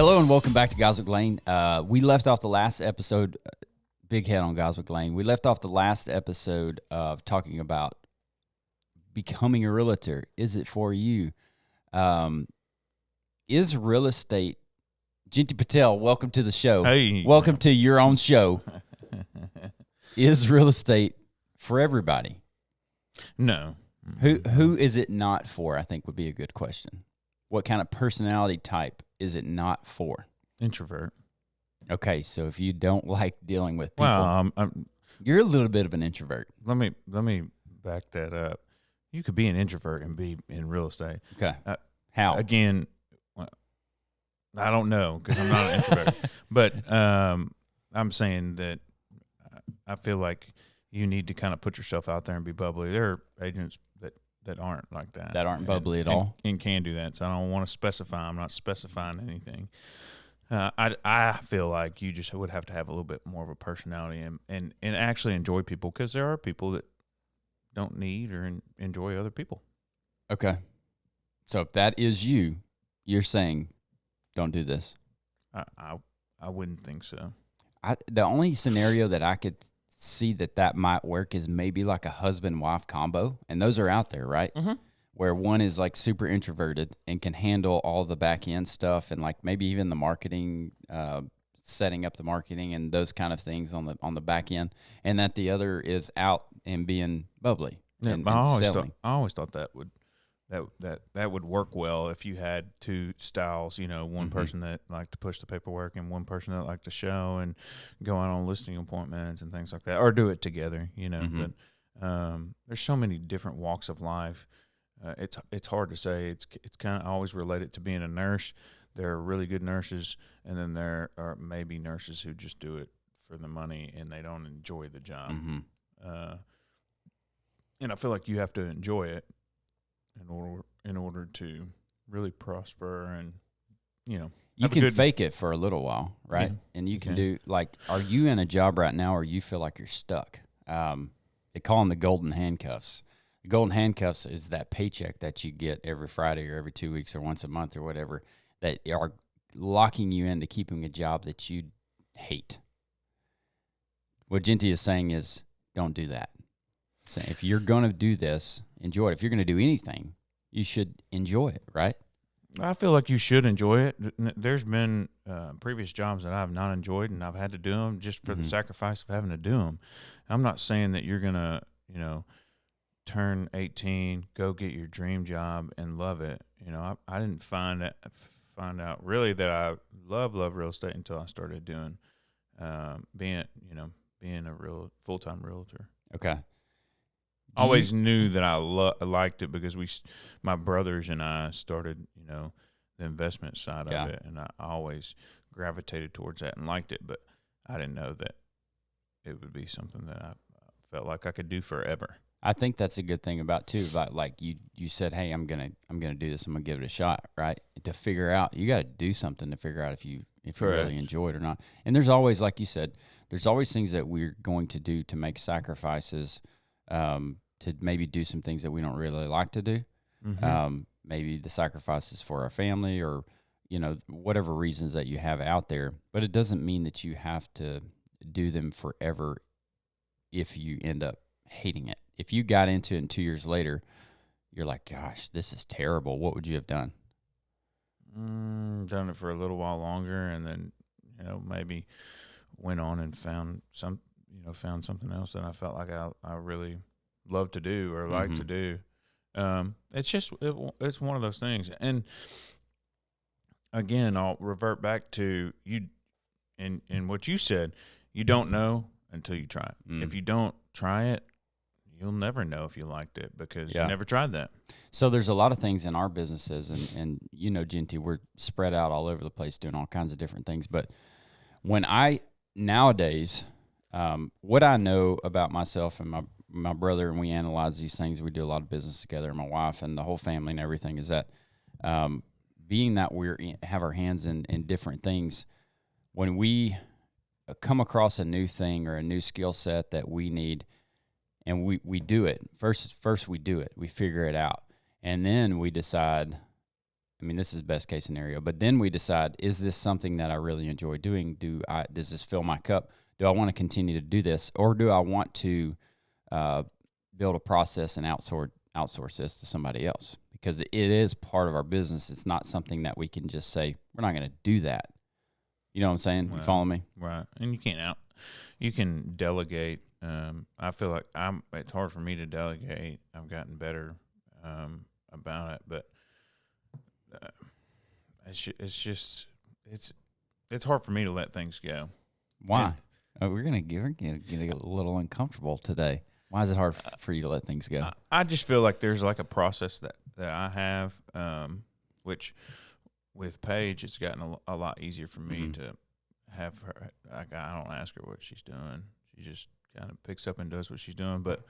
Hello and welcome back to Goswick Lane. We left off the last episode, big head on Goswick Lane. We left off the last episode of talking about becoming a realtor. Is it for you? Is real estate, Jinty Patel, welcome to the show. Hey. Welcome to your own show. Is real estate for everybody? No. Who is it not for, I think would be a good question. What kind of personality type is it not for? Introvert. Okay, so if you don't like dealing with people, Well, you're a little bit of an introvert. let me back that up. You could be an introvert and be in real estate. Okay. How? Again, I don't know because I'm not an introvert. But I'm saying that I feel like you need to kind of put yourself out there and be bubbly. There are agents that aren't like that. That aren't bubbly at all? And can do that. So I don't want to specify. I'm not specifying anything. I feel like you just would have to have a little bit more of a personality and actually enjoy people, because there are people that don't need or enjoy other people. Okay. So if that is you, you're saying don't do this. I wouldn't think so. The only scenario that I could see that might work is maybe like a husband-wife combo, and those are out there, right? Mm-hmm. Where one is like super introverted and can handle all the back end stuff and like maybe even the marketing, setting up the marketing and those kind of things on the back end, and that the other is out and being bubbly and selling. I always thought that would work well if you had two styles. You know, one person that liked to push the paperwork and one person that liked to show and go out on listing appointments and things like that, or do it together. You know, but there's so many different walks of life. It's hard to say. It's kind of always related to being a nurse. There are really good nurses, and then there are maybe nurses who just do it for the money and they don't enjoy the job. And I feel like you have to enjoy it in order to really prosper, and You can fake it for a little while, right? Yeah, and you can do, like, are you in a job right now or you feel like you're stuck? They call them the golden handcuffs. The golden handcuffs is that paycheck that you get every Friday or every 2 weeks or once a month or whatever that are locking you into keeping a job that you hate. What Jinty is saying is don't do that. So if you're going to do this, enjoy it. If you're going to do anything, you should enjoy it, right? I feel like you should enjoy it. There's been previous jobs that I've not enjoyed, and I've had to do them just for the sacrifice of having to do them. I'm not saying that you're going to, turn 18, go get your dream job and love it. I didn't find out really that I love real estate until I started doing being a real full-time realtor. Okay. Always knew that I liked it because my brothers and I started, the investment side of it, and I always gravitated towards that and liked it, but I didn't know that it would be something that I felt like I could do forever. I think that's a good thing about like you said, hey, I'm gonna do this. I'm gonna give it a shot, right? To figure out, you got to do something to figure out if you really enjoy it or not. And there's always, like you said, there's always things that we're going to do to make sacrifices, to maybe do some things that we don't really like to do. Maybe the sacrifices for our family or whatever reasons that you have out there. But it doesn't mean that you have to do them forever if you end up hating it. If you got into it and 2 years later, you're like, gosh, this is terrible, what would you have done? Done it for a little while longer, and then, maybe went on and found something else that I felt like I really love to do or like to do. It's one of those things. And again, I'll revert back to you and what you said. You don't know until you try it. If you don't try it, you'll never know if you liked it because you never tried that. So there's a lot of things in our businesses, and Jinty, we're spread out all over the place doing all kinds of different things. But when nowadays, what I know about myself and my brother, and we analyze these things, we do a lot of business together, my wife and the whole family and everything, is that being that have our hands in different things, when we come across a new thing or a new skill set that we need, and we do it. First we do it. We figure it out. And then we decide, I mean, this is best case scenario, but then we decide, is this something that I really enjoy doing? Does this fill my cup? Do I want to continue to do this, or do I want to build a process and outsource this to somebody else? Because it is part of our business. It's not something that we can just say, we're not going to do that. You know what I'm saying? Well, you follow me? Right. And you can delegate. I feel like it's hard for me to delegate. I've gotten better about it, but it's hard for me to let things go. Why? We're gonna get a little uncomfortable today. Why is it hard for you to let things go? I just feel like there's like a process that I have, which with Paige, it's gotten a lot easier for me to have her. Like, I don't ask her what she's doing. She just kind of picks up and does what she's doing. But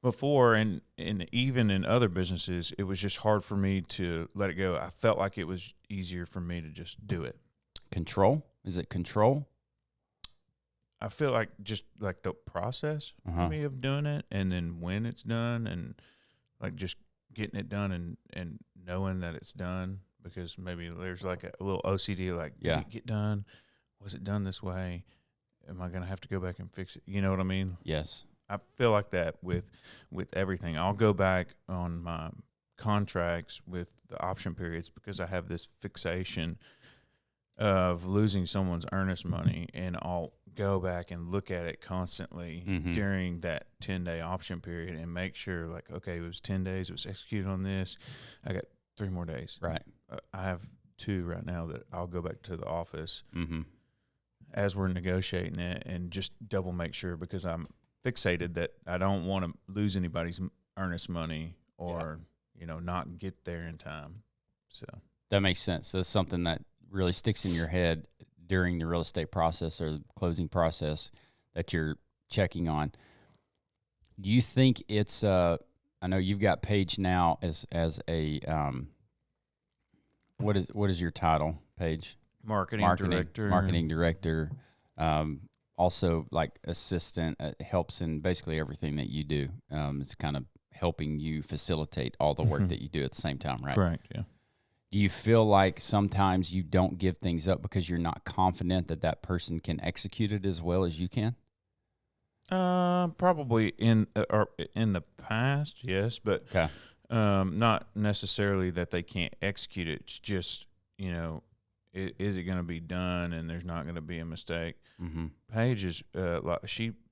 before, and even in other businesses, it was just hard for me to let it go. I felt like it was easier for me to just do it. Control? Is it control? I feel like just like the process for me of doing it, and then when it's done, and like just getting it done and knowing that it's done, because maybe there's like a little OCD, like, did it get done? Was it done this way? Am I going to have to go back and fix it? You know what I mean? Yes. I feel like that with everything. I'll go back on my contracts with the option periods because I have this fixation of losing someone's earnest money, and I'll go back and look at it constantly during that 10-day option period and make sure, like, okay, it was 10 days, it was executed on this, I got 3 more days. Right. I have 2 right now that I'll go back to the office as we're negotiating it and just double make sure, because I'm fixated that I don't want to lose anybody's earnest money or, not get there in time. So that makes sense. So it's something that really sticks in your head during the real estate process or the closing process that you're checking on. Do you think it's I know you've got Paige now as a what is your title, Paige? Marketing director. Also like assistant, helps in basically everything that you do. It's kind of helping you facilitate all the work that you do at the same time, right? Correct, yeah. Do you feel like sometimes you don't give things up because you're not confident that person can execute it as well as you can? Probably in the past, yes, but not necessarily that they can't execute it. It's just, is it going to be done, and there's not going to be a mistake. Paige is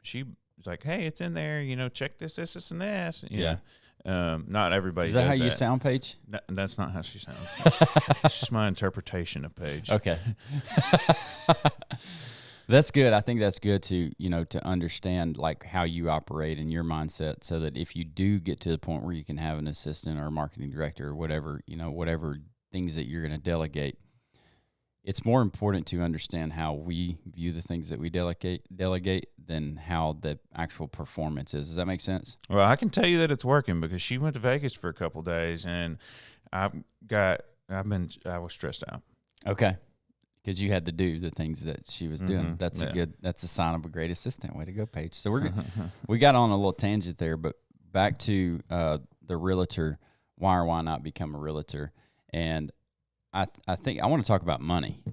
she's like, hey, it's in there. Check this, and this. Not everybody. Is that how you sound, Paige? No, that's not how she sounds. It's just my interpretation of Paige. Okay. That's good. I think that's good to understand like how you operate and your mindset, so that if you do get to the point where you can have an assistant or a marketing director or whatever, whatever things that you're going to delegate, it's more important to understand how we view the things that we delegate than how the actual performance is. Does that make sense? Well, I can tell you that it's working, because she went to Vegas for a couple of days, and I was stressed out. Okay. Because you had to do the things that she was doing. That's that's a sign of a great assistant. Way to go, Paige. So we got on a little tangent there, but back to the realtor, why or why not become a realtor? And I think I want to talk about money.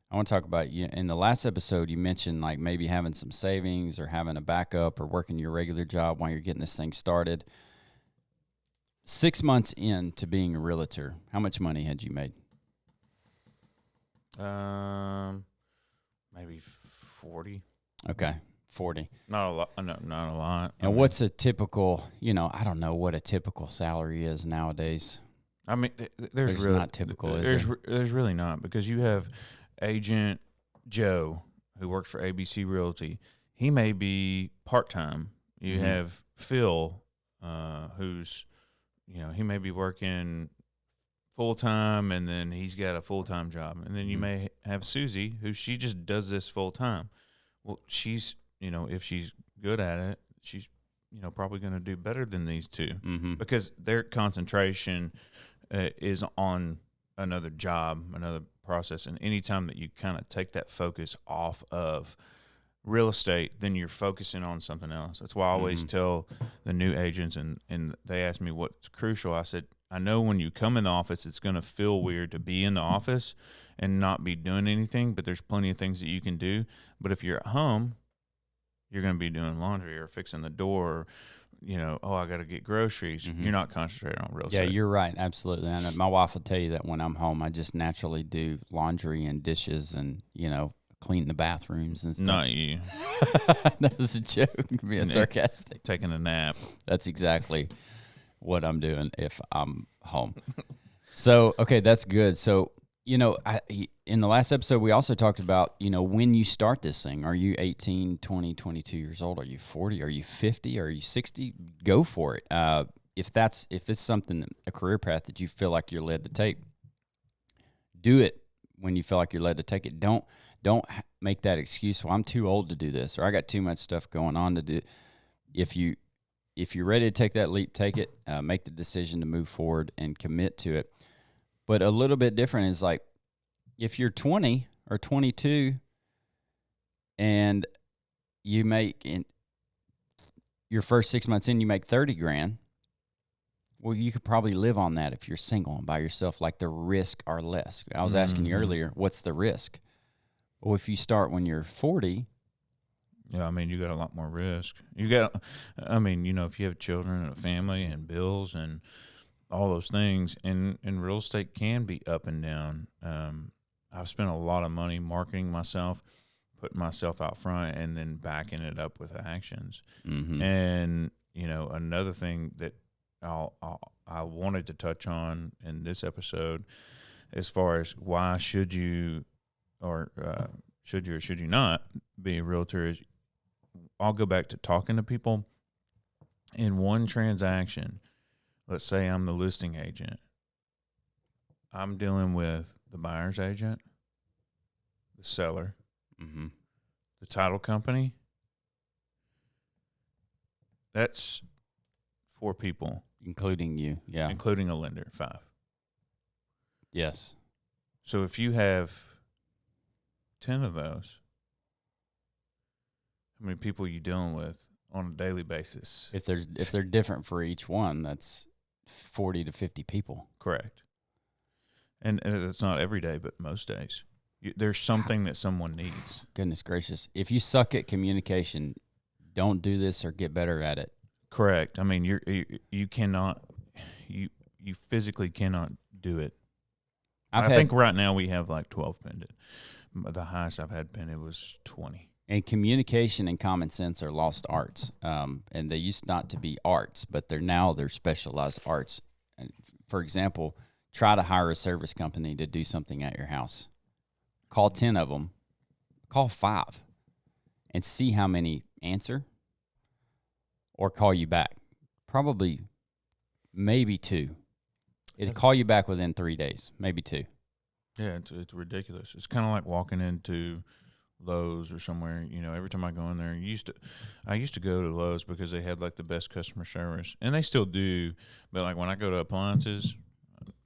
I want to talk about, in the last episode, you mentioned like maybe having some savings or having a backup or working your regular job while you're getting this thing started. 6 months into being a realtor, how much money had you made? Maybe 40. Okay, 40. Not a lot. No, not a lot. And what's a typical, I don't know what a typical salary is nowadays. I mean, there's really not typical, is there? There's really not, because you have Agent Joe who works for ABC Realty. He may be part-time. You have Phil, who's, he may be working full-time, and then he's got a full-time job. And then you may have Susie, who she just does this full-time. Well, she's, if she's good at it, she's, probably going to do better than these two, because their concentration is on another job, another process. And anytime that you kind of take that focus off of real estate, then you're focusing on something else. That's why I always tell the new agents, and they ask me what's crucial. I said, I know when you come in the office, it's going to feel weird to be in the office and not be doing anything, but there's plenty of things that you can do. But if you're at home, you're going to be doing laundry or fixing the door, or, you know, I got to get groceries. Mm-hmm. You're not concentrating on real Yeah, estate. you're right. Absolutely. And my wife will tell you that when I'm home, I just naturally do laundry and dishes and, you know, clean the bathrooms and stuff. Not you. That was a joke, being sarcastic. Taking a nap. That's exactly what I'm doing if I'm home. So, okay, that's good. So, you know, in the last episode, we also talked about, you know, when you start this thing. Are you 18, 20, 22 years old? Are you 40? Are you 50? Are you 60? Go for it. If it's something, a career path that you feel like you're led to take, do it when you feel like you're led to take it. Don't make that excuse, well, I'm too old to do this, or I got too much stuff going on to do. If you're ready to take that leap, take it. Make the decision to move forward and commit to it. But a little bit different is like if you're 20 or 22 and you make in your first 6 months in, you make 30 grand. Well, you could probably live on that if you're single and by yourself. Like the risk are less. I was asking you earlier, what's the risk? Well, if you start when you're 40. Yeah, I mean, you got a lot more risk. You got, I mean, you know, if you have children and a family and bills and all those things, and real estate can be up and down. I've spent a lot of money marketing myself, putting myself out front, and then backing it up with actions. Mm-hmm. And, you know, another thing that I wanted to touch on in this episode, as far as why should you or should you not be a realtor, is I'll go back to talking to people in one transaction. Let's say I'm the listing agent. I'm dealing with the buyer's agent, the seller, the title company. That's 4 people. Including you, yeah. Including a lender, 5. Yes. So if you have 10 of those, how many people are you dealing with on a daily basis? If they're different for each one, that's 40 to 50 people. Correct. And it's not every day, but most days. There's something that someone needs. Goodness gracious. If you suck at communication, don't do this or get better at it. Correct. I mean, you cannot, you physically cannot do it. I think right now we have like 12 pending. The highest I've had pending was 20. And communication and common sense are lost arts. And they used not to be arts, but they're specialized arts. And for example, try to hire a service company to do something at your house. Call 10 of them. Call 5 and see how many answer or call you back. Probably maybe 2. It'll call you back within 3 days, maybe 2. Yeah, it's ridiculous. It's kind of like walking into Lowe's or somewhere. You know, every time I go in there, I used to go to Lowe's because they had like the best customer service, and they still do. But like when I go to appliances,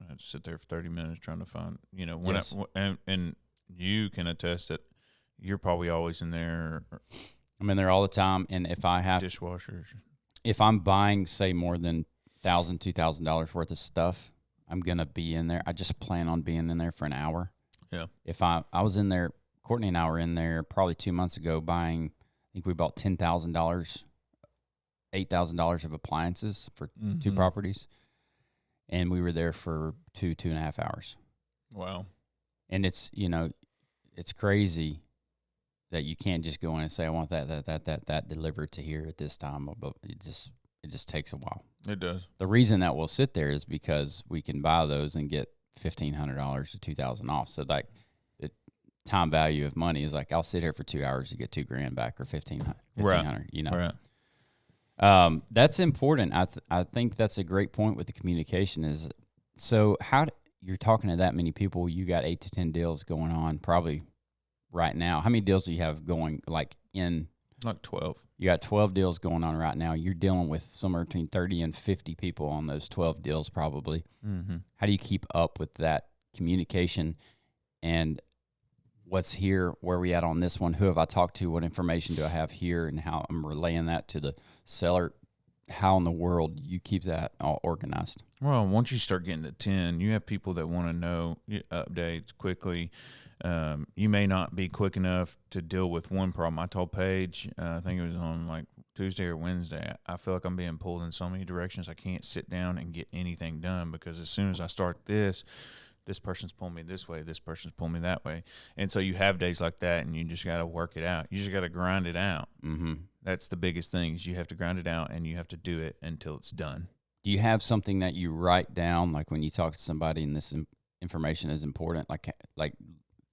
I sit there for 30 minutes trying to find, you know, when yes. and you can attest that you're probably always in there. I'm in there all the time, and if I have dishwashers, if I'm buying say more than $1,000, $2,000 worth of stuff, I'm gonna be in there. I just plan on being in there for an hour. Yeah. If I was in there, Courtney and I were in there probably 2 months ago buying. I think we bought $10,000, $8,000 of appliances for 2 properties, and we were there for 2.5 hours. Wow. And it's, you know, it's crazy that you can't just go in and say, I want that delivered to here at this time. But it just takes a while. It does. The reason that we'll sit there is because we can buy those and get $1,500 to $2,000 off. So like the time value of money is like, I'll sit here for 2 hours to get $2,000 back or $1,500, right. You know, right. That's important. I think that's a great point with the communication is, so you're talking to that many people, you got 8 to 10 deals going on probably right now. How many deals do you have going like in? Like 12. You got 12 deals going on right now. You're dealing with somewhere between 30 and 50 people on those 12 deals probably. Mm-hmm. How do you keep up with that communication and what's here, where we at on this one? Who have I talked to? What information do I have here? And how I'm relaying that to the seller how in the world you keep that all organized. Well, once you start getting to 10, you have people that want to know updates quickly. You may not be quick enough to deal with one problem. I told Paige, I think it was on like Tuesday or Wednesday, I feel like I'm being pulled in so many directions. I can't sit down and get anything done because as soon as I start this person's pulling me this way, this person's pulling me that way. And so you have days like that, and you just got to work it out. You just got to grind it out. Mm-hmm. That's the biggest thing is you have to grind it out, and you have to do it until it's done. Do you have something that you write down, like when you talk to somebody and this information is important? Like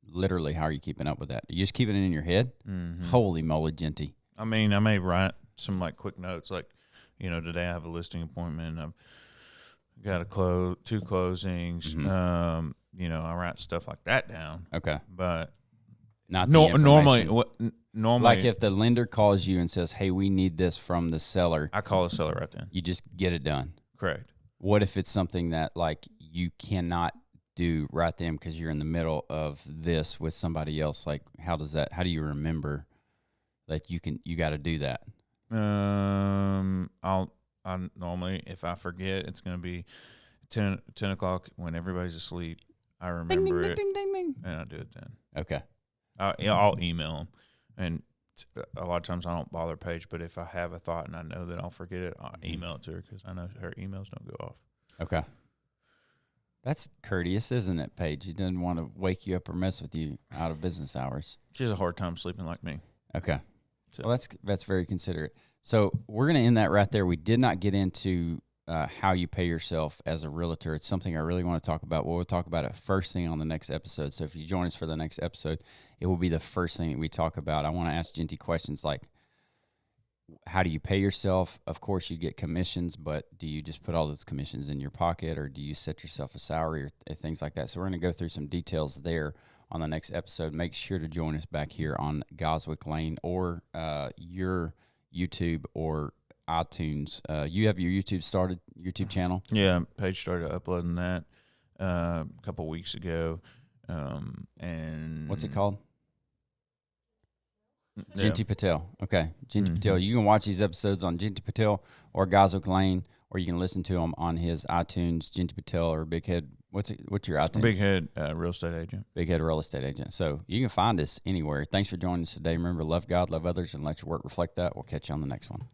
literally, how are you keeping up with that? You just keeping it in your head? Mm-hmm. Holy moly, Genty. I mean, I may write some like quick notes, like, today I have a listing appointment. I've got to two closings. Mm-hmm. I write stuff like that down. Okay. But not normally, like if the lender calls you and says, hey, we need this from the seller. I call the seller right then. You just get it done. Correct. What if it's something that like you cannot do right then because you're in the middle of this with somebody else? Like how do you remember that you got to do that? I normally, if I forget, it's going to be 10 o'clock when everybody's asleep. I remember it, ding, ding, ding. And I do it then. Okay. I'll email them, and a lot of times I don't bother Paige, but if I have a thought and I know that I'll forget it, I'll email it to her because I know her emails don't go off. Okay. That's courteous, isn't it, Paige? She doesn't want to wake you up or mess with you out of business hours. She has a hard time sleeping like me. Okay. So. Well, that's very considerate. So we're going to end that right there. We did not get into how you pay yourself as a realtor. It's something I really want to talk about. We'll talk about it first thing on the next episode. So if you join us for the next episode, it will be the first thing that we talk about. I want to ask Genty questions like, how do you pay yourself? Of course, you get commissions, but do you just put all those commissions in your pocket, or do you set yourself a salary or things like that? So we're going to go through some details there on the next episode. Make sure to join us back here on Goswick Lane or your YouTube or iTunes. You have your YouTube channel? Yeah, Paige started uploading that a couple weeks ago. And what's it called? Yeah. Genty Patel. Okay, Genty Patel. You can watch these episodes on Genty Patel or Goswick Lane, or you can listen to them on his iTunes, Genty Patel or Big Head. What's your iTunes? Big Head Real Estate Agent. Big Head Real Estate Agent. So you can find us anywhere. Thanks for joining us today. Remember, love God, love others, and let your work reflect that. We'll catch you on the next one.